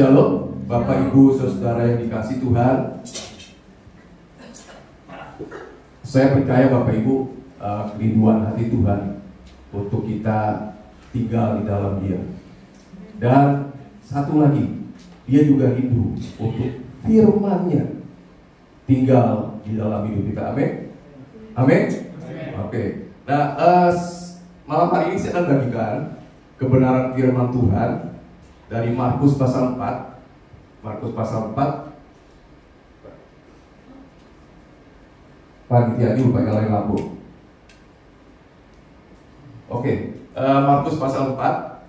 Shalom, Bapak Ibu Saudara yang dikasih Tuhan. Saya percaya Bapak Ibu kerinduan hati Tuhan untuk kita tinggal di dalam Dia. Dan satu lagi, Dia juga rindu untuk firman-Nya tinggal di dalam hidup kita. Amin. Amin. Oke. Nah, malam hari ini saya akan bagikan kebenaran firman Tuhan dari Markus pasal 4. Markus pasal 4. Panitia ini lupa nyalain lampu. Oke, Markus pasal 4.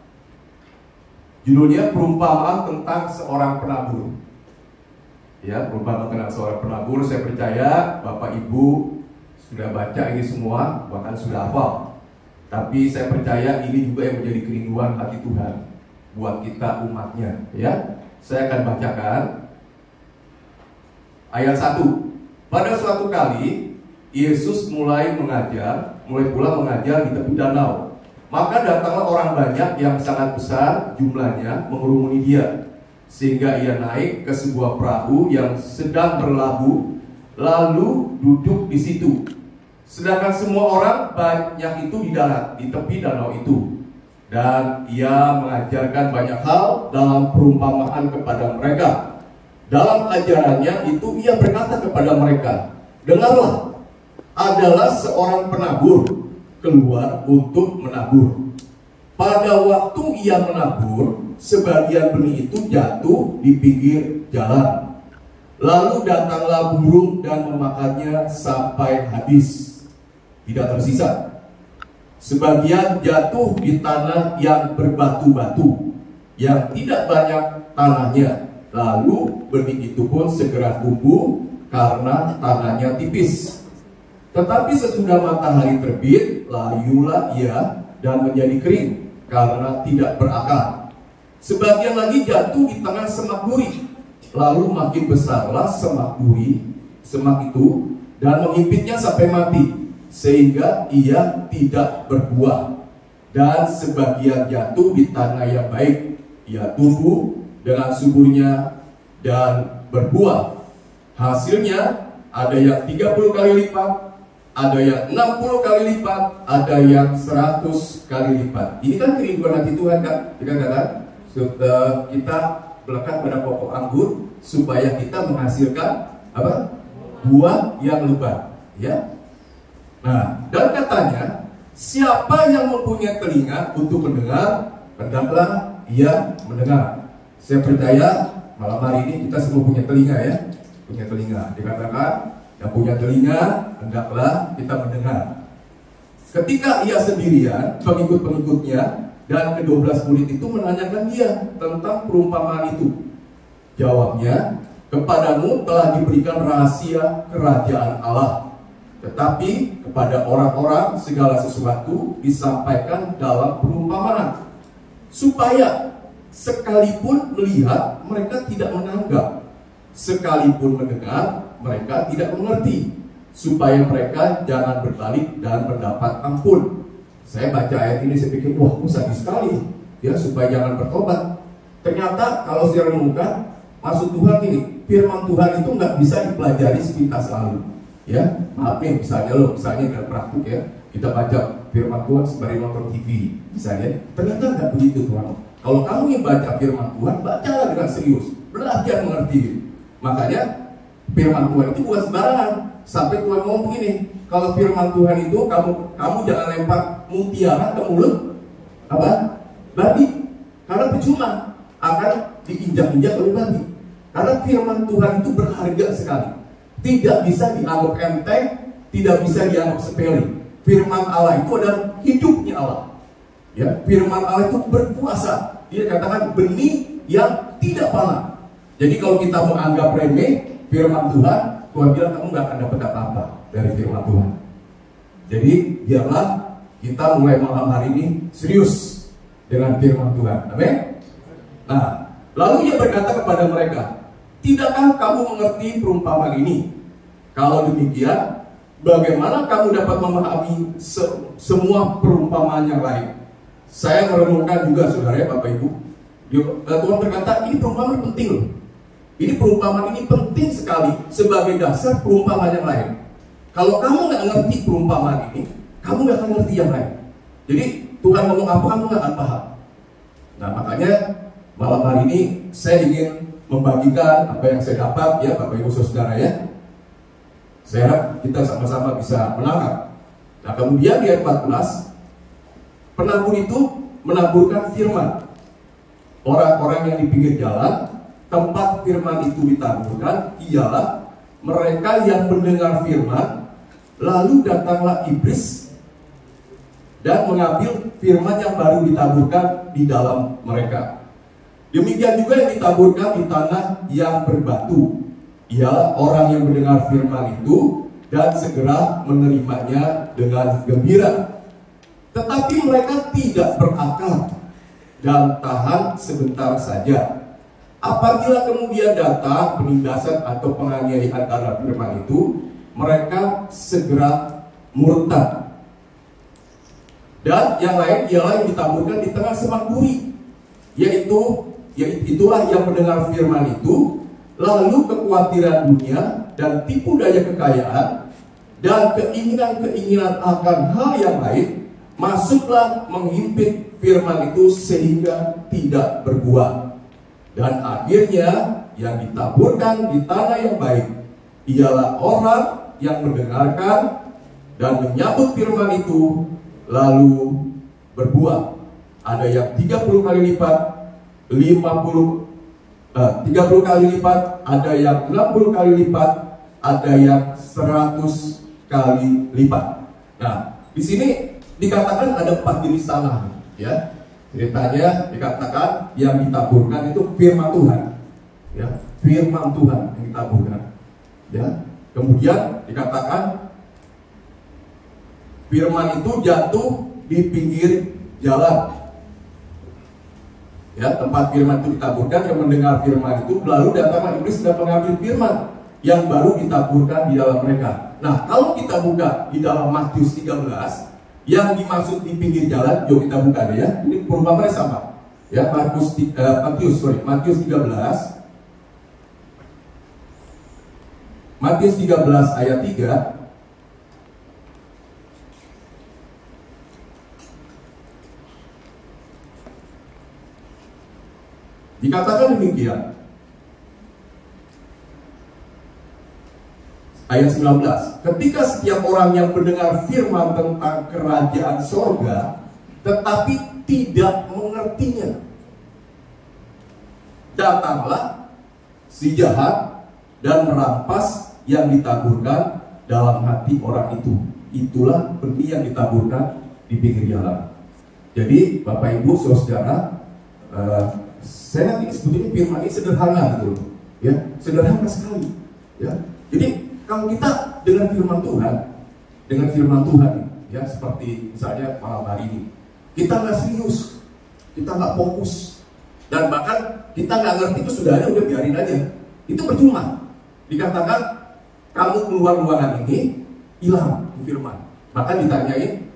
Judulnya perumpamaan tentang seorang penabur. Ya, perumpamaan tentang seorang penabur. Saya percaya Bapak Ibu sudah baca ini semua, bahkan sudah hafal. Tapi saya percaya ini juga yang menjadi kerinduan hati Tuhan buat kita umatnya, ya. Saya akan bacakan ayat 1. Pada suatu kali Yesus mulai pula mengajar di tepi danau. Maka datanglah orang banyak yang sangat besar jumlahnya mengerumuni Dia, sehingga Ia naik ke sebuah perahu yang sedang berlabuh, lalu duduk di situ. Sedangkan semua orang banyak itu di darat, di tepi danau itu. Dan Ia mengajarkan banyak hal dalam perumpamaan kepada mereka. Dalam ajarannya itu Ia berkata kepada mereka, dengarlah, adalah seorang penabur keluar untuk menabur. Pada waktu ia menabur, sebagian benih itu jatuh di pinggir jalan. Lalu datanglah burung dan memakannya sampai habis, tidak tersisa. Sebagian jatuh di tanah yang berbatu-batu, yang tidak banyak tanahnya. Lalu benih itu pun segera tumbuh karena tanahnya tipis. Tetapi sesudah matahari terbit, layulah ia dan menjadi kering karena tidak berakar. Sebagian lagi jatuh di tengah semak duri. Lalu makin besarlah semak itu dan mengimpitnya sampai mati, sehingga ia tidak berbuah. Dan sebagian jatuh di tanah yang baik, ia tumbuh dengan suburnya dan berbuah. Hasilnya ada yang 30 kali lipat, ada yang 60 kali lipat, ada yang 100 kali lipat. Ini kan kerinduan hati Tuhan, kan? Dikatakan kita melekat pada pokok anggur supaya kita menghasilkan apa? Buah yang lebat, ya. Nah, dan katanya, siapa yang mempunyai telinga untuk mendengar, hendaklah ia mendengar. Saya percaya malam hari ini kita semua punya telinga, ya. Punya telinga. Dikatakan, yang punya telinga, hendaklah kita mendengar. Ketika ia sendirian, pengikut-pengikutnya dan ke-12 murid itu menanyakan dia tentang perumpamaan itu. Jawabnya, kepadamu telah diberikan rahasia kerajaan Allah. Tetapi kepada orang-orang segala sesuatu disampaikan dalam perumpamaan, supaya sekalipun melihat mereka tidak menanggap, sekalipun mendengar mereka tidak mengerti, supaya mereka jangan berbalik dan mendapat ampun. Saya baca ayat ini, saya pikir, wah, sadis sekali, ya, supaya jangan bertobat. Ternyata kalau saya renungkan, maksud Tuhan ini, firman Tuhan itu nggak bisa dipelajari sepintas lalu. Ya, maaf nih, misalnya dalam praktik, ya, kita baca firman Tuhan sembari nonton TV, misalnya, ternyata nggak begitu Tuhan. Kalau kamu yang baca firman Tuhan, bacalah dengan serius, belajar mengerti. Makanya firman Tuhan itu bukan sembarangan. Sampai Tuhan ngomong begini, kalau firman Tuhan itu kamu jangan lempar mutiara ke mulut apa? Babi, karena percuma akan diinjak-injak oleh babi. Karena firman Tuhan itu berharga sekali. Tidak bisa dianggap enteng, tidak bisa dianggap sepele. Firman Allah itu adalah hidupnya Allah. Ya, firman Allah itu berkuasa. Dia katakan benih yang tidak panah. Jadi kalau kita menganggap remeh firman Tuhan, Tuhan bilang kamu nggak akan dapat apa-apa dari firman Tuhan. Jadi biarlah kita mulai malam hari ini serius dengan firman Tuhan. Amin. Nah, lalu ia berkata kepada mereka, tidakkah kamu mengerti perumpamaan ini? Kalau demikian, bagaimana kamu dapat memahami semua perumpamaan yang lain? Saya merenungkan juga, saudara, Bapak Ibu, Tuhan berkata, ini perumpamaan penting loh. Ini perumpamaan ini penting sekali sebagai dasar perumpamaan yang lain. Kalau kamu nggak ngerti perumpamaan ini, kamu nggak akan ngerti yang lain. Jadi Tuhan ngomong apa, kamu nggak akan paham. Nah makanya malam hari ini saya ingin membagikan apa yang saya dapat ya Bapak Ibu Saudara ya. Saya harap kita sama-sama bisa menangkap. Nah kemudian di ayat 14, penabur itu menaburkan firman. Orang-orang yang di pinggir jalan, tempat firman itu ditaburkan ialah mereka yang mendengar firman, lalu datanglah iblis dan mengambil firman yang baru ditaburkan di dalam mereka. Demikian juga yang ditaburkan di tanah yang berbatu, ialah orang yang mendengar firman itu dan segera menerimanya dengan gembira. Tetapi mereka tidak berakal dan tahan sebentar saja. Apabila kemudian datang penindasan atau penganiayaan karena firman itu, mereka segera murtad. Dan yang lain ialah yang ditaburkan di tengah semak duri, itulah yang mendengar firman itu, lalu kekhawatiran dunia dan tipu daya kekayaan dan keinginan-keinginan akan hal yang lain masuklah menghimpit firman itu sehingga tidak berbuah. Dan akhirnya yang ditaburkan di tanah yang baik ialah orang yang mendengarkan dan menyambut firman itu lalu berbuah. Ada yang 30 kali lipat, 30 kali lipat, ada yang 60 kali lipat, ada yang 100 kali lipat. Nah, di sini dikatakan ada 4 jenis tanah, ya. Ceritanya dikatakan yang ditaburkan itu firman Tuhan, ya, firman Tuhan yang ditaburkan, ya. Kemudian dikatakan firman itu jatuh di pinggir jalan, ya, tempat firman itu ditaburkan. Yang mendengar firman itu lalu datang iblis dan mengambil firman yang baru ditaburkan di dalam mereka. Nah, kalau kita buka di dalam Matius 13, yang dimaksud di pinggir jalan, yuk kita buka deh ya. Ini perumpamaan sama. Ya, Matius 13. Matius 13 ayat 3. Dikatakan demikian. Ayat 19, ketika setiap orang yang mendengar firman tentang kerajaan sorga tetapi tidak mengertinya, datanglah si jahat dan merampas yang ditaburkan dalam hati orang itu. Itulah benih yang ditaburkan di pinggir jalan. Jadi Bapak Ibu Saudara, saya nanti sebetulnya firman ini sederhana gitu loh, ya, sederhana sekali, ya. Jadi kalau kita dengan firman Tuhan, ya, seperti misalnya malam hari ini, kita nggak serius, kita nggak fokus, dan bahkan kita nggak ngerti, itu sudah ada, udah biarin aja, itu percuma. Dikatakan kamu keluar ruangan ini hilang firman, bahkan ditanyain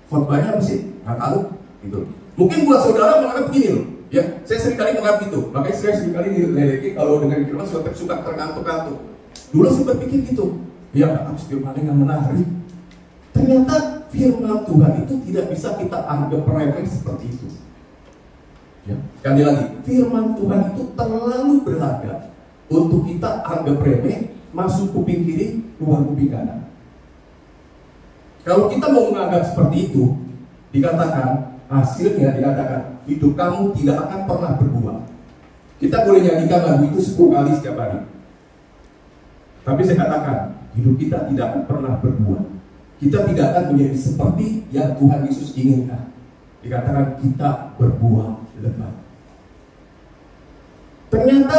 khotbahnya apa sih, nggak tahu, gitu. Mungkin buat saudara menganggap begini loh, ya, saya seringkali menganggap gitu, makanya saya seringkali diledeki kalau dengan firman suka terkantuk-kantuk. Dulu saya berpikir gitu, ya harus firman yang menarik. Ternyata firman Tuhan itu tidak bisa kita anggap remeh seperti itu. Ya, sekali lagi, firman Tuhan itu terlalu berharga untuk kita anggap remeh, masuk kuping kiri, keluar kuping kanan. Kalau kita mau menganggap seperti itu, dikatakan hasilnya, dikatakan hidup kamu tidak akan pernah berbuah. Kita boleh nyanyikan lagu itu 10 kali setiap hari, tapi saya katakan, hidup kita tidak akan pernah berbuah. Kita tidak akan menjadi seperti yang Tuhan Yesus inginkan. Dikatakan kita berbuah lebat. Ternyata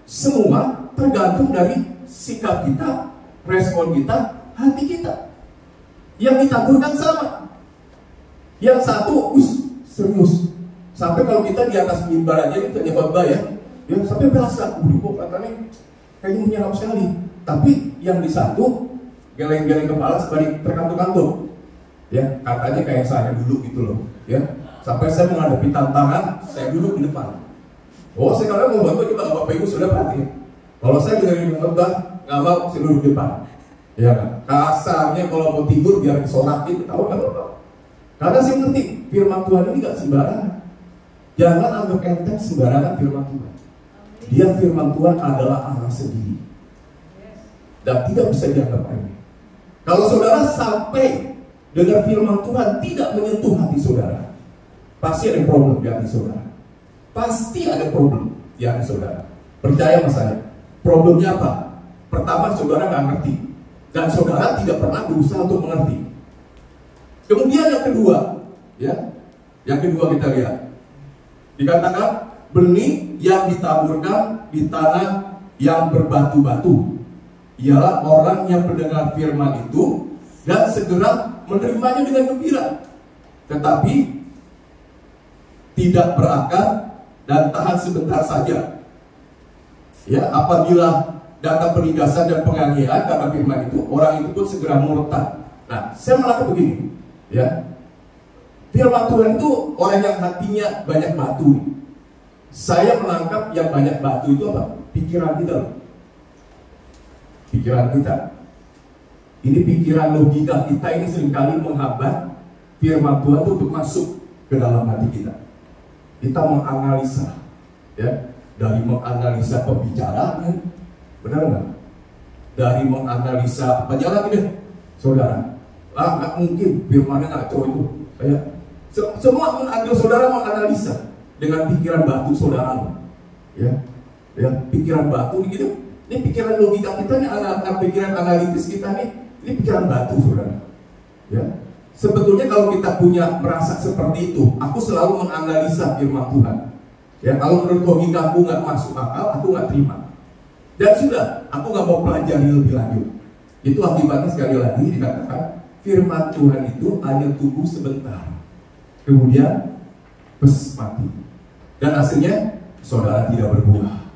semua tergantung dari sikap kita, respon kita, hati kita. Yang ditaburkan sama. Yang satu, serius. Sampai kalau kita di atas mimbar aja, kita khotbah ya, sampai berasa, kok katanya kayaknya menyerap sekali. Tapi yang di satu geleng-geleng kepala sebalik terkantuk-kantuk, ya, katanya kayak saya dulu gitu loh, ya. Sampai saya menghadapi tantangan, saya duduk di depan. Oh, sekarang mau bantu coba Bapak Ibu sudah perhatikan. Kalau saya dengerin khotbah, nggak mau, saya duduk di depan. Ya kan? Kasarnya kalau mau tidur biar disorakin, tahu nggak apa-apa. Karena saya ngerti firman Tuhan ini nggak sembarangan. Jangan anggap enteng sembarangan firman Tuhan. Dia firman Tuhan adalah Allah sendiri dan tidak bisa dianggap remeh. Kalau saudara sampai dengar firman Tuhan tidak menyentuh hati saudara, pasti ada problem di hati saudara. Pasti ada problem di hati saudara. Percaya sama saya. Problemnya apa? Pertama, saudara nggak ngerti dan saudara tidak pernah berusaha untuk mengerti. Kemudian yang kedua, ya, yang kedua kita lihat, dikatakan benih yang ditaburkan di tanah yang berbatu-batu ialah orang yang mendengar firman itu dan segera menerimanya dengan gembira, tetapi tidak berakar dan tahan sebentar saja. Ya, apabila datang penindasan dan penganiayaan karena firman itu, orang itu pun segera murtad. Nah, saya malah begini, ya, firman Tuhan itu orang yang hatinya banyak batu. Saya menangkap yang banyak batu itu apa? Pikiran kita loh. Pikiran kita. Ini pikiran logika kita ini seringkali menghambat firman Tuhan itu untuk masuk ke dalam hati kita. Kita menganalisa, ya, dari menganalisa pembicaraan, benar nggak? Dari menganalisa apa jalan ini, saudara? Nggak mungkin firmannya ngaco itu. Ya. Semua mengambil saudara menganalisa dengan pikiran batu saudara, ya, ya, pikiran batu gitu. Ini pikiran logika kita nih, pikiran analitis kita nih, ini pikiran batu saudara. Ya, sebetulnya kalau kita punya merasa seperti itu, aku selalu menganalisa firman Tuhan. Ya, kalau menurut logika aku nggak masuk akal, aku nggak terima. Dan sudah, aku nggak mau pelajari lebih lanjut. Itu akibatnya sekali lagi dikatakan firman Tuhan itu hanya tumbuh sebentar, kemudian mati. Dan hasilnya saudara tidak berbuah.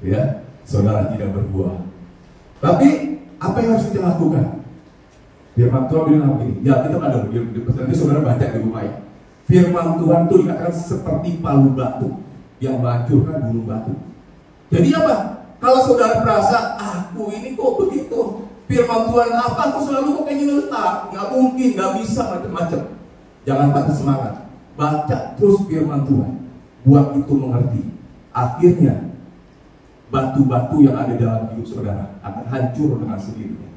Ya, saudara tidak berbuah. Tapi apa yang harus kita lakukan? Firman Tuhan bilang begini. Ya, kita ada nanti saudara baca di rumah ya. Firman Tuhan itu dikatakan seperti palu batu yang menghancurkan gunung batu. Jadi apa? Kalau saudara merasa aku ini kok begitu, firman Tuhan apa? Aku selalu kok kayak gini letak. Nggak mungkin, nggak bisa, macam-macam. Jangan patah semangat. Baca terus firman Tuhan. Buat itu mengerti. Akhirnya batu-batu yang ada dalam hidup saudara akan hancur dengan sendirinya.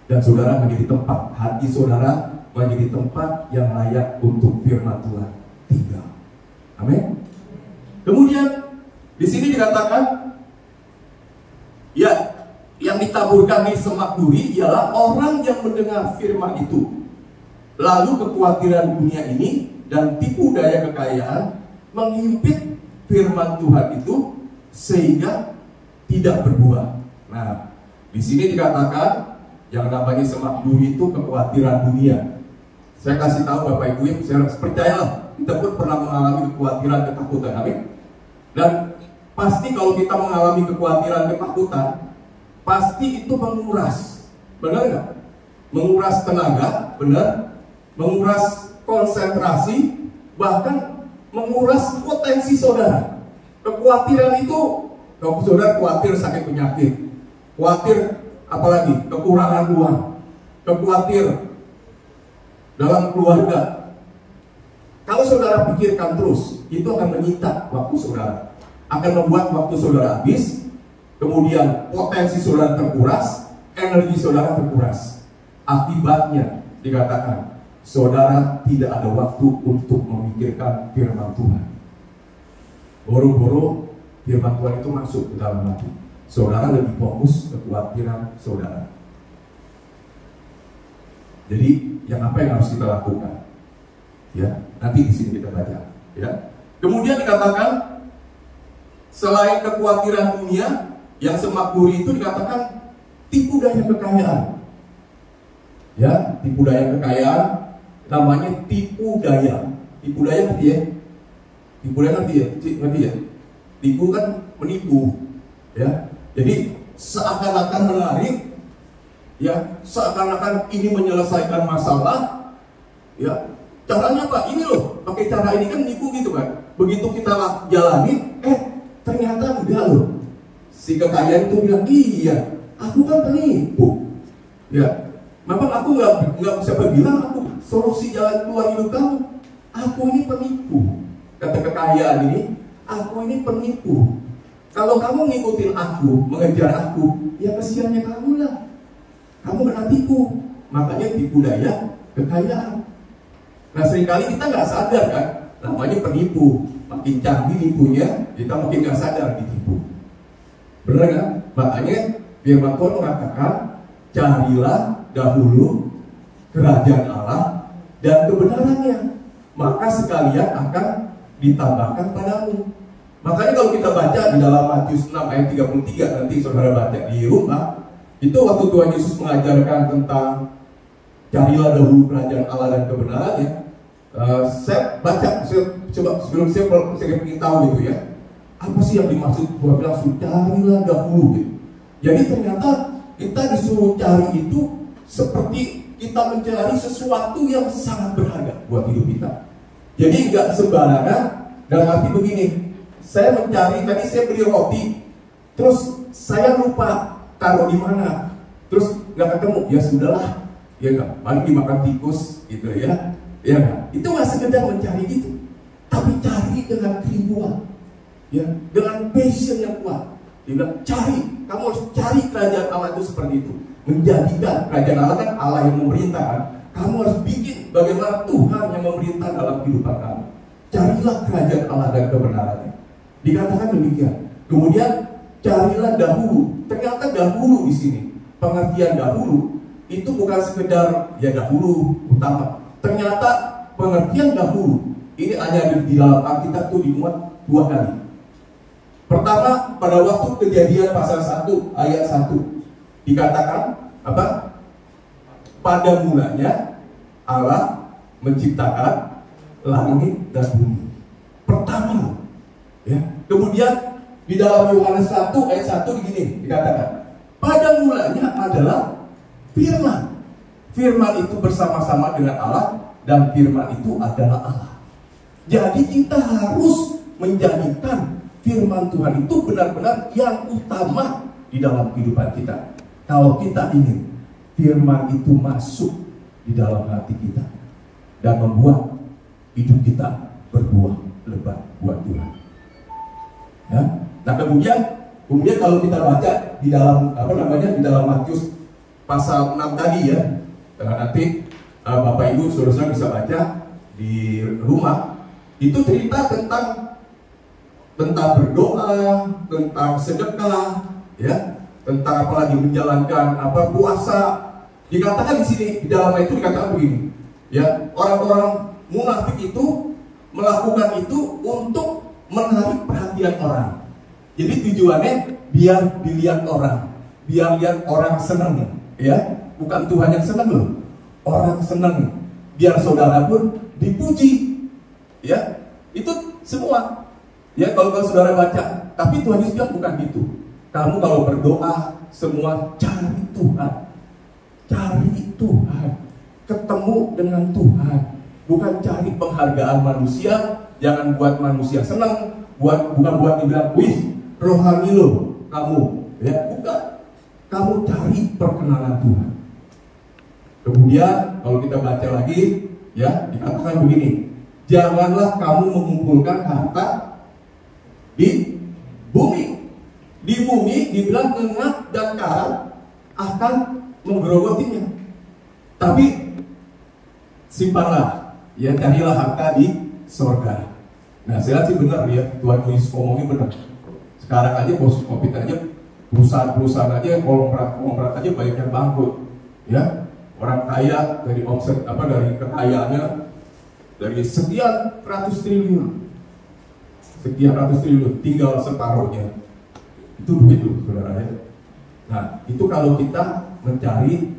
Dan saudara menjadi tempat, hati saudara menjadi tempat yang layak untuk firman Tuhan tinggal. Amin. Kemudian di sini dikatakan, ya, yang ditaburkan di semak duri ialah orang yang mendengar firman itu, lalu kekhawatiran dunia ini dan tipu daya kekayaan menghimpit firman Tuhan itu sehingga tidak berbuah. Nah, di sini dikatakan yang namanya semak duri itu kekhawatiran dunia. Saya kasih tahu Bapak Ibu, saya percayalah, kita pun pernah mengalami kekhawatiran, ketakutan. Amin. Dan pasti kalau kita mengalami kekhawatiran, ketakutan, pasti itu menguras. Benar nggak? Menguras tenaga, benar. Menguras konsentrasi, bahkan menguras potensi saudara. Kekhawatiran itu, kalau saudara khawatir sakit penyakit, khawatir apalagi kekurangan uang, khawatir dalam keluarga. Kalau saudara pikirkan terus, itu akan menyita waktu saudara, akan membuat waktu saudara habis, kemudian potensi saudara terkuras, energi saudara terkuras. Akibatnya dikatakan saudara tidak ada waktu untuk memikirkan firman Tuhan. Boro-boro firman Tuhan itu masuk ke dalam hati. Saudara lebih fokus kekhawatiran saudara. Jadi yang apa yang harus kita lakukan? Ya, nanti di sini kita baca. Ya. Kemudian dikatakan selain kekhawatiran dunia, yang semak duri itu dikatakan tipu daya kekayaan. Ya, tipu daya kekayaan namanya tipu daya. Tipu daya ngerti ya? Tipu daya ngerti ya? Ngerti ya? Tipu kan menipu. Ya. Jadi seakan-akan menarik, ya, seakan-akan ini menyelesaikan masalah, ya, Caranya apa? Ini loh, pakai cara ini kan nipu gitu kan. Begitu kita jalani, ternyata enggak loh. Si kekayaan itu bilang, iya, aku kan penipu. Ya, memang aku nggak siapa bilang aku solusi jalan keluar hidup kamu. Aku ini penipu. Kata kekayaan ini, aku ini penipu. Kalau kamu ngikutin aku, mengejar aku, ya kesiannya kamu lah. Kamu kena tipu. Makanya tipu daya kekayaan. Nah seringkali kita nggak sadar kan, namanya penipu. Makin canggih nipunya, kita makin nggak sadar ditipu. Benar kan? Makanya firman Tuhan mengatakan, carilah dahulu kerajaan Allah dan kebenarannya, maka sekalian akan ditambahkan padamu. Makanya kalau kita baca di dalam Matius 6 ayat 33, nanti saudara baca di rumah, itu waktu Tuhan Yesus mengajarkan tentang carilah dahulu kerajaan Allah dan kebenarannya. Saya baca, coba sebelum saya ingin tahu gitu ya, apa sih yang dimaksud Tuhan bilang carilah dahulu gitu. Jadi ternyata kita disuruh cari itu seperti kita mencari sesuatu yang sangat berharga buat hidup kita. Jadi nggak sembarangan. Dalam arti begini, saya mencari, tadi saya beli roti, terus saya lupa taruh di mana, terus nggak ketemu, ya sudahlah, ya nggak, paling dimakan tikus gitu ya, ya nggak. Itu nggak sekedar mencari gitu, tapi cari dengan kerinduan, ya, dengan passion yang kuat. Dia bilang cari, kamu harus cari kerajaan Allah itu seperti itu, menjadikan kerajaan Allah kan Allah yang memerintah kan. Kamu harus bikin bagaimana Tuhan yang memerintah dalam kehidupan kamu. Carilah kerajaan Allah dan kebenarannya. Dikatakan demikian. Kemudian carilah dahulu. Ternyata dahulu di sini, pengertian dahulu itu bukan sekedar ya dahulu utama. Ternyata pengertian dahulu ini hanya di dalam Alkitab itu dimuat 2 kali. Pertama pada waktu Kejadian pasal 1 ayat 1 dikatakan apa? Pada mulanya Allah menciptakan langit dan bumi. Pertama, ya. Kemudian di dalam Yohanes 1 ayat 1 begini dikatakan, pada mulanya adalah firman. Firman itu bersama-sama dengan Allah dan firman itu adalah Allah. Jadi kita harus menjadikan firman Tuhan itu benar-benar yang utama di dalam kehidupan kita. Kalau kita ingin firman itu masuk di dalam hati kita dan membuat hidup kita berbuah lebat buat Tuhan. Ya? Nah kemudian kalau kita baca di dalam di dalam Matius pasal 6 tadi ya, nanti Bapak Ibu saudara bisa baca di rumah, itu cerita tentang berdoa, tentang sedekah, ya, tentang apalagi menjalankan puasa. Dikatakan di sini di dalam itu dikatakan begini, ya, orang-orang munafik itu melakukan itu untuk menarik perhatian orang. Jadi tujuannya biar dilihat orang, biar lihat orang senang, ya, bukan Tuhan yang senang loh, orang senang, biar saudara pun dipuji, ya, itu semua, ya, kalau saudara baca. Tapi Tuhan Yesus bilang bukan gitu. Kamu kalau berdoa semua cari Tuhan, ketemu dengan Tuhan. Bukan cari penghargaan manusia. Jangan buat manusia senang, bukan buat dibilang, wih, rohani lo kamu, ya, bukan. Kamu cari perkenanan Tuhan. Kemudian kalau kita baca lagi, ya, dikatakan begini, janganlah kamu mengumpulkan harta di bumi. Di bumi dibilang ngengat dan karat akan menggerogotinya. Tapi simpanlah, ya, carilah harta di sorga. Nah, saya lihat sih benar ya, Tuhan Yesus ngomongin benar. Sekarang aja bos Covid aja, perusahaan aja, konglomerat aja banyak yang bangkrut. Ya, orang kaya dari omset dari kekayaannya dari sekian ratus triliun, tinggal separuhnya. Itu duit loh, saudara ya. Nah, itu kalau kita mencari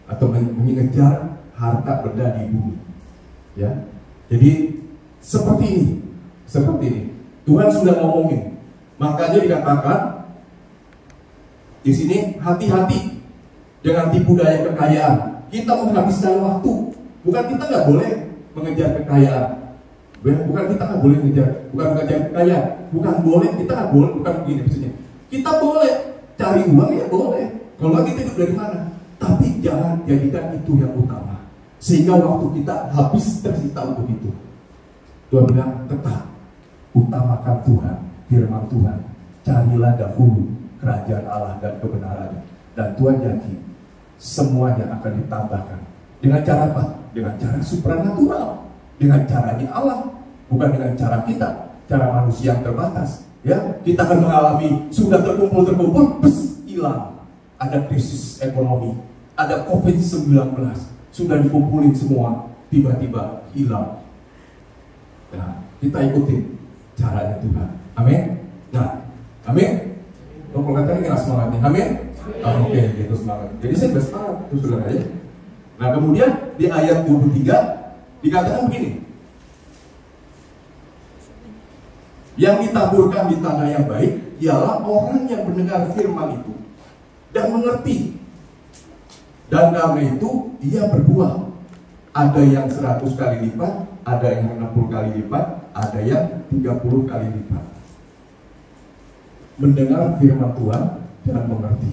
atau mengejar harta benda di bumi, ya. Jadi seperti ini. Tuhan sudah ngomongin. Makanya dikatakan di sini hati-hati dengan tipu daya kekayaan. Kita menghabiskan waktu. Bukan kita nggak boleh mengejar kekayaan. Bukan kita nggak boleh mengejar, bukan mengejar kekayaan, bukan boleh kita nggak boleh, bukan begini maksudnya. Kita boleh cari uang ya boleh. Kalau nggak kita hidup dari mana? Tapi jangan jadikan itu yang utama. Sehingga waktu kita habis tersita untuk itu. Tuhan bilang tetap utamakan Tuhan, firman Tuhan. Carilah dahulu kerajaan Allah dan kebenarannya. Dan Tuhan janji semuanya akan ditambahkan. Dengan cara apa? Dengan cara supranatural. Dengan caranya Allah, bukan dengan cara kita, cara manusia yang terbatas. Ya, kita akan mengalami sudah terkumpul, hilang. Ada krisis ekonomi, ada COVID-19, sudah dikumpulin semua, tiba-tiba hilang. Nah, kita ikutin caranya Tuhan. Amin. Nah, amin. Kalau katanya nggak semangatnya, amin. Oke, gitu semangat. Jadi saya bersemangat, terus saudara ya. Nah, kemudian di ayat 23 dikatakan begini, yang ditaburkan di tanah yang baik ialah orang yang mendengar firman itu dan mengerti, dan karena itu ia berbuah. Ada yang 100 kali lipat, ada yang 60 kali lipat, ada yang 30 kali lipat. Mendengar firman Tuhan dan mengerti.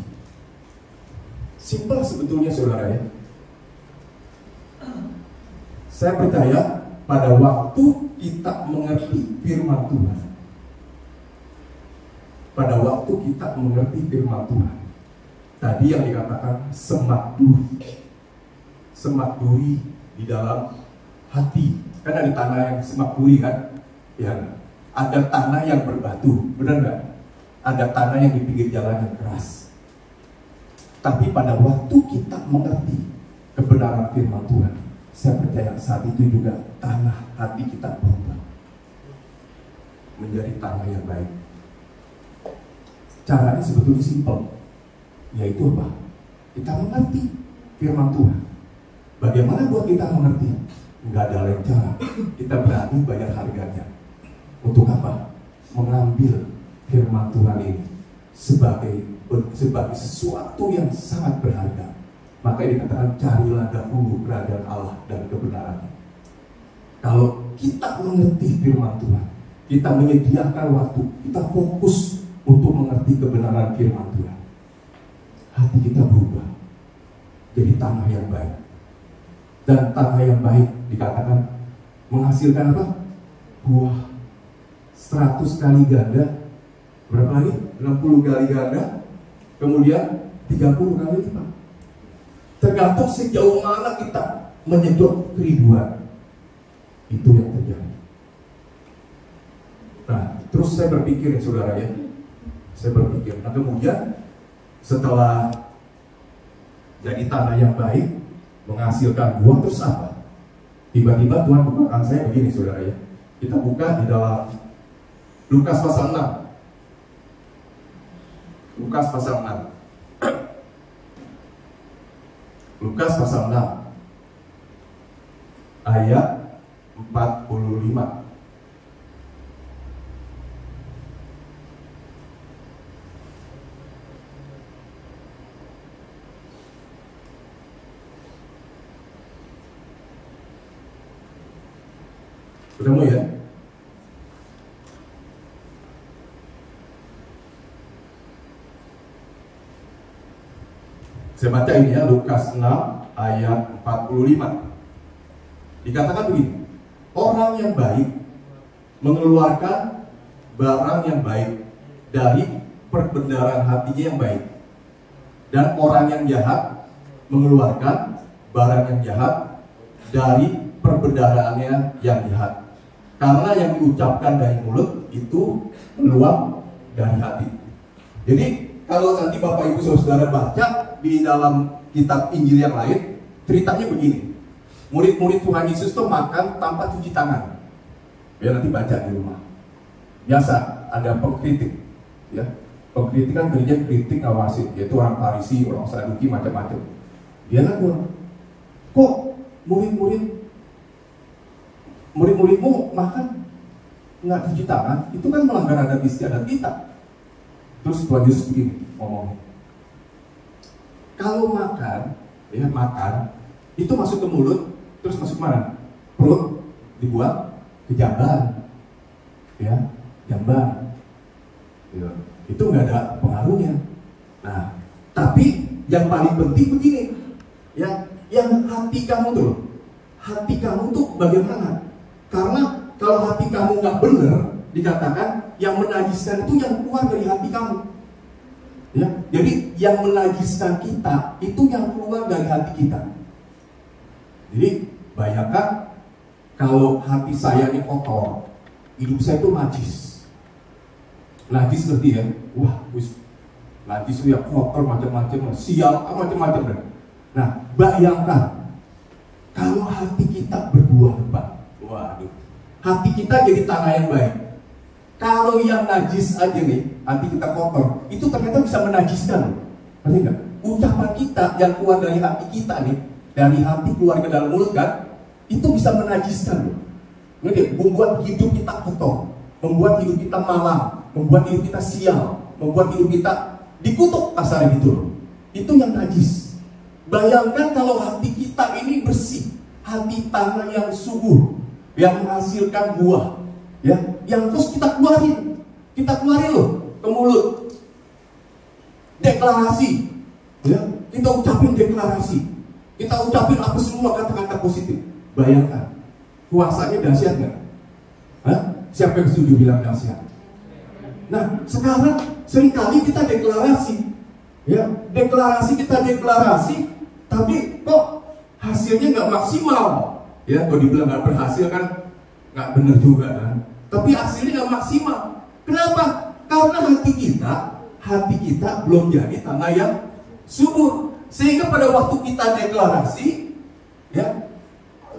Simpel sebetulnya saudara ya. Saya percaya pada waktu kita mengerti firman Tuhan, pada waktu kita mengerti firman Tuhan, tadi yang dikatakan semak duri di dalam hati. Kan ada tanah yang semak duri kan? Ya, ada tanah yang berbatu, benar nggak? Ada tanah yang di pinggir jalan yang keras. Tapi pada waktu kita mengerti kebenaran firman Tuhan, saya percaya saat itu juga tanah hati kita berubah menjadi tanah yang baik. Caranya sebetulnya simpel, yaitu apa? Kita mengerti firman Tuhan. Bagaimana buat kita mengerti? Nggak ada lain cara. Kita berani bayar harganya. Untuk apa? Mengambil firman Tuhan ini sebagai sesuatu yang sangat berharga. Makanya dikatakan carilah dahulu kerajaan Allah dan kebenarannya. Kalau kita mengerti firman Tuhan, kita menyediakan waktu, kita fokus untuk mengerti kebenaran firman Tuhan, hati kita berubah jadi tanah yang baik. Dan tanah yang baik dikatakan menghasilkan apa? Buah 100 kali ganda. Berapa lagi? 60 kali ganda. Kemudian 30 kali lipat. Tergantung sejauh mana kita menyedot kerinduan. Itu yang terjadi. Nah, terus saya berpikir ya saudara ya. Saya berpikir, nah kemudian setelah jadi tanah yang baik, menghasilkan buah, terus apa? Tiba-tiba Tuhan bukakan saya begini saudara ya. Kita buka di dalam Lukas pasal 6. Lukas pasal 6. Lukas pasal 6 ayat 45. Ketemu ya? Saya baca ini ya, Lukas 6 ayat 45. Dikatakan begini, orang yang baik mengeluarkan barang yang baik dari perbendaharaan hatinya yang baik, dan orang yang jahat mengeluarkan barang yang jahat dari perbendaharaannya yang jahat. Karena yang diucapkan dari mulut itu keluar dari hati. Jadi kalau nanti Bapak Ibu Saudara baca di dalam kitab Injil yang lain, ceritanya begini. Murid-murid Tuhan Yesus tuh makan tanpa cuci tangan. Biar nanti baca di rumah. Biasa ada pengkritik, ya. Pengkritik kan kerja kritik ngawasin, yaitu orang Farisi, orang Saduki, macam-macam. Dia ngaku, kok murid-muridmu makan nggak cuci tangan? Itu kan melanggar adat istiadat kita. Terus Tuhan Yesus begini ngomongnya, kalau makan, ya makan, itu masuk ke mulut, terus masuk mana? perut dibuat ke jamban, ya, jamban. Ya, itu nggak ada pengaruhnya. Nah, tapi yang paling penting begini, ya, yang hati kamu tuh, hati kamu tuh bagaimana? Karena kalau hati kamu nggak benar, dikatakan yang menajiskan itu yang keluar dari hati kamu. Ya, jadi yang menajiskan kita itu yang keluar dari hati kita. Jadi bayangkan kalau hati saya ini kotor, hidup saya itu najis. Najis ngerti ya? Wah, najis itu ya kotor macam-macam, sial macam-macam deh. Nah, bayangkan kalau hati kita berbuah lebat. Waduh, hati kita jadi tanah yang baik. Kalau yang najis aja nih, hati kita kotor, itu ternyata bisa menajiskan. Ngerti nggak? Ucapan kita yang keluar dari hati kita nih, dari hati keluar ke dalam mulut kan, itu bisa menajiskan. Ngerti? Membuat hidup kita kotor, membuat hidup kita malang, membuat hidup kita sial, membuat hidup kita dikutuk kasar gitu. Itu yang najis. Bayangkan kalau hati kita ini bersih, hati tanah yang subur, yang menghasilkan buah, ya, yang terus kita keluarin loh ke mulut, deklarasi, ya, kita ucapin deklarasi, kita ucapin apa semua kata-kata positif. Bayangkan, kuasanya dahsyat nggak? Siapa yang setuju bilang dahsyat? Nah, sekarang seringkali kita deklarasi, ya, kita deklarasi, tapi kok hasilnya nggak maksimal, ya, kalau dibilang nggak berhasil kan nggak benar juga kan, tapi hasilnya nggak maksimal. Kenapa? Karena hati kita belum jadi tanah yang subur, sehingga pada waktu kita deklarasi, ya,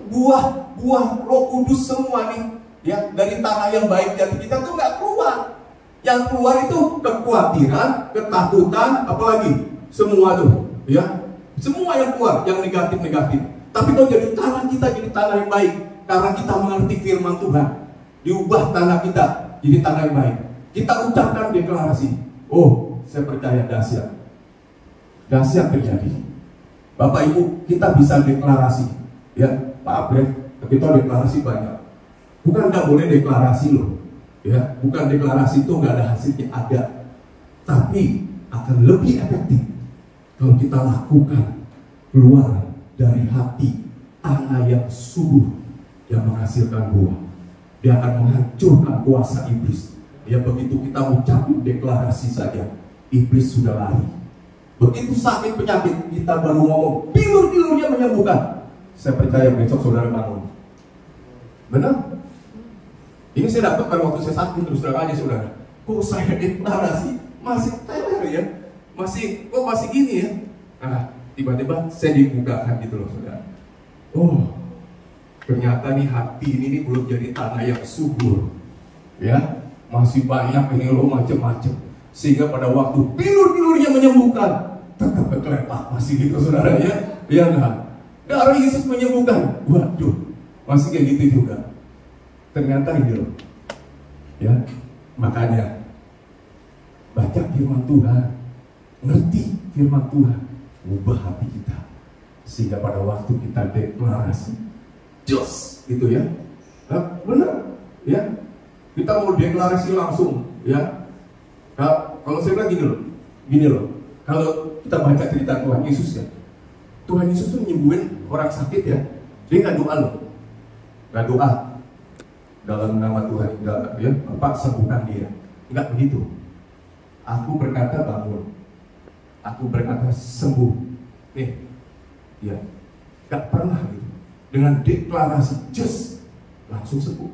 buah Roh Kudus semua nih, ya, dari tanah yang baik hati kita tuh nggak keluar. Yang keluar itu kekhawatiran, ketakutan, apalagi semua tuh, ya, semua yang keluar, yang negatif. Tapi kalau jadi tanah kita jadi tanah yang baik, karena kita mengerti firman Tuhan, diubah tanah kita jadi tanah yang baik. Kita ucapkan deklarasi, oh, saya percaya dahsyat terjadi. Bapak Ibu, kita bisa deklarasi, ya, Pak Abred, kita deklarasi banyak. Bukan nggak boleh deklarasi loh, ya, bukan deklarasi itu nggak ada hasilnya, ada, tapi akan lebih efektif kalau kita lakukan keluar dari hati tanah yang subur yang menghasilkan buah. Dia akan menghancurkan kuasa iblis. Ya, begitu kita ucapin deklarasi saja, iblis sudah lari. Begitu sakit penyakit, kita baru ngomong, bilur-bilurnya menyembuhkan. Saya percaya besok saudara bangun. Benar? Ini saya dapat pada waktu saya sakit, terus terang aja saudara. Kok saya deklarasi masih teler ya? Kok masih gini ya? Nah, tiba-tiba saya dibukakan gitu loh saudara. Oh, ternyata nih hati ini belum jadi tanah yang subur, ya, masih banyak ini loh macam-macam, sehingga pada waktu bilur-bilurnya menyembuhkan tetap berkelepak masih gitu saudara ya, ya enggak, darah Yesus menyembuhkan, waduh, masih kayak gitu juga. Ternyata ini loh, ya, makanya baca firman Tuhan, ngerti firman Tuhan, ubah hati kita, sehingga pada waktu kita deklarasi, jos, gitu ya, nah, benar, ya, kita mau deklarasi langsung, ya. Kalau saya bilang gini loh, kalau kita baca cerita Tuhan Yesus ya, Tuhan Yesus tuh nyembuhin orang sakit ya, dia nggak doa loh, nggak doa dalam nama Tuhan, ya, Bapak sembuhkan dia, nggak begitu. Aku berkata bangun, aku berkata sembuh, nih, ya, nggak pernah gitu. Dengan deklarasi just langsung sembuh.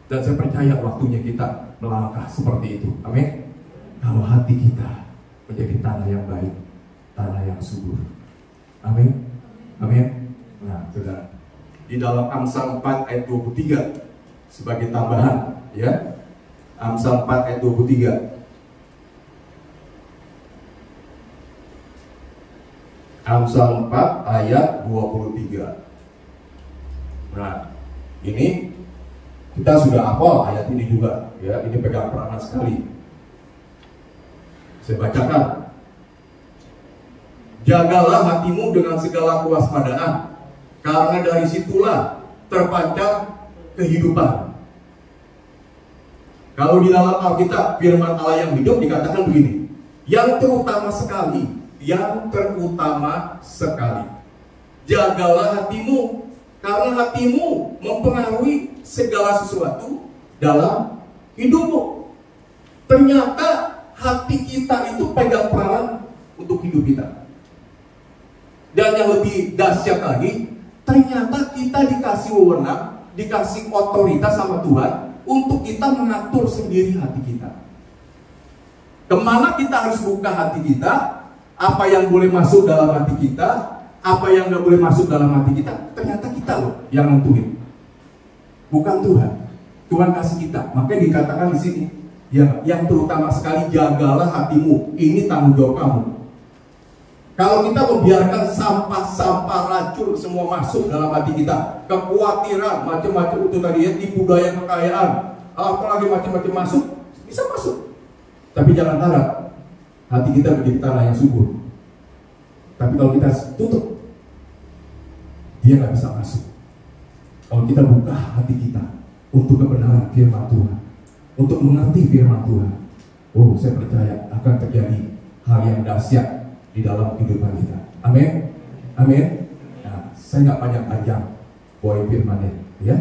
Dan saya percaya waktunya kita melangkah seperti itu. Amin. Kalau hati kita menjadi tanah yang baik, tanah yang subur. Amin. Amin. Nah, saudara, di dalam Amsal 4 ayat 23 sebagai tambahan, ya. Amsal 4 ayat 23. Amsal 4 ayat 23. Nah, ini kita sudah hafal ayat ini juga, ya. Ini pegang peranan sekali. Saya bacakan. Jagalah hatimu dengan segala kewaspadaan, karena dari situlah terpancar kehidupan. Kalau di dalam Alkitab firman Allah yang hidup dikatakan begini, yang terutama sekali, jagalah hatimu, karena hatimu mempengaruhi segala sesuatu dalam hidupmu. Ternyata hati kita itu pegang peranan untuk hidup kita. Dan yang lebih dahsyat lagi, ternyata kita dikasih wewenang, dikasih otoritas sama Tuhan untuk kita mengatur sendiri hati kita. Kemana kita harus buka hati kita, apa yang boleh masuk dalam hati kita, apa yang nggak boleh masuk dalam hati kita, ternyata kita loh yang nentuin, bukan Tuhan. Tuhan kasih kita. Makanya dikatakan di sini, ya, yang terutama sekali jagalah hatimu. Ini tanggung jawab kamu. Kalau kita membiarkan sampah-sampah racun semua masuk dalam hati kita, kekhawatiran, macam-macam itu tadi ya, tipu daya kekayaan, apalagi macam-macam masuk, bisa masuk. Tapi jangan harap hati kita menjadi tanah yang subur. Tapi kalau kita tutup, dia nggak bisa masuk. Kalau kita buka hati kita untuk kebenaran firman Tuhan, untuk mengerti firman Tuhan, oh, saya percaya akan terjadi hal yang dahsyat di dalam kehidupan kita. Amin, amin. Nah, saya nggak panjang-panjang bawain firmannya, ya.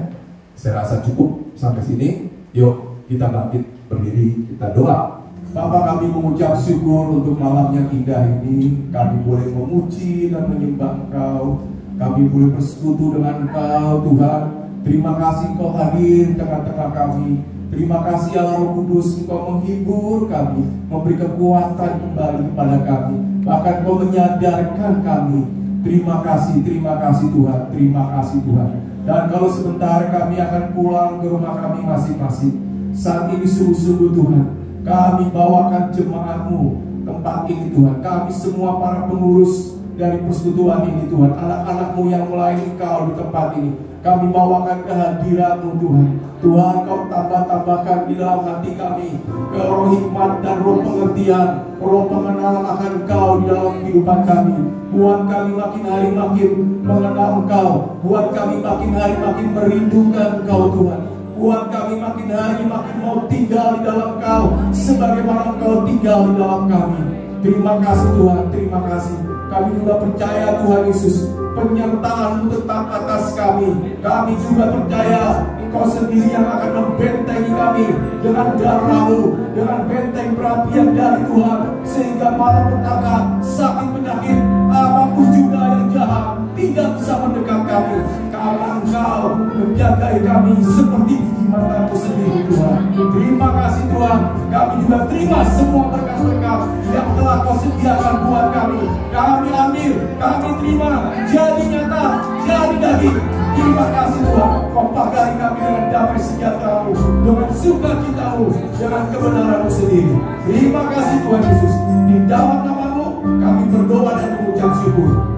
Saya rasa cukup sampai sini. Yuk kita bangkit berdiri, kita doa. Bapa, kami mengucap syukur untuk malam yang indah ini. Kami boleh memuji dan menyembah Engkau. Kami boleh bersekutu dengan Engkau, Tuhan. Terima kasih Engkau hadir tengah-tengah kami. Terima kasih Allah Roh Kudus, Engkau menghibur kami, memberi kekuatan kembali kepada kami. Bahkan Engkau menyadarkan kami. Terima kasih Tuhan. Terima kasih Tuhan. Dan kalau sebentar kami akan pulang ke rumah kami masing-masing, saat ini sungguh-sungguh Tuhan, kami bawakan jemaat-Mu tempat ini Tuhan. Kami semua para pengurus dari persekutuan ini Tuhan, anak-anak-Mu yang melayani Engkau di tempat ini, kami bawakan kehadiran-Mu Tuhan. Tuhan, Kau tambah-tambahkan di dalam hati kami ke roh hikmat dan roh pengertian, roh pengenalan akan Engkau di dalam kehidupan kami. Buat kami makin hari makin mengenal Engkau. Buat kami makin hari makin merindukan Engkau Tuhan. Buat kami makin hari makin mau tinggal di dalam Engkau, sebagaimana Engkau tinggal di dalam kami. Terima kasih Tuhan, terima kasih. Kami juga percaya Tuhan Yesus, penyertaan-Mu tetap atas kami. Kami juga percaya Engkau sendiri yang akan membentengi kami dengan darah-Mu, dengan benteng perapian dari Tuhan, sehingga malapetaka, sakit penyakit, apapun juga yang jahat tidak bisa mendekat kami, karena Engkau menjagai kami seperti gigi mata-Mu sendiri Tuhan. Terima kasih Tuhan. Kami juga terima semua berkat-berkat yang telah Kau sediakan buat kami. Kami ambil, kami terima, jadi nyata, jadi daging. Terima kasih Tuhan. Kau pagari kami dengan damai sejahtera-Mu, dengan sukacita-Mu, dengan kebenaran-Mu sendiri. Terima kasih Tuhan Yesus. Di dalam nama-Mu kami berdoa dan mengucap syukur.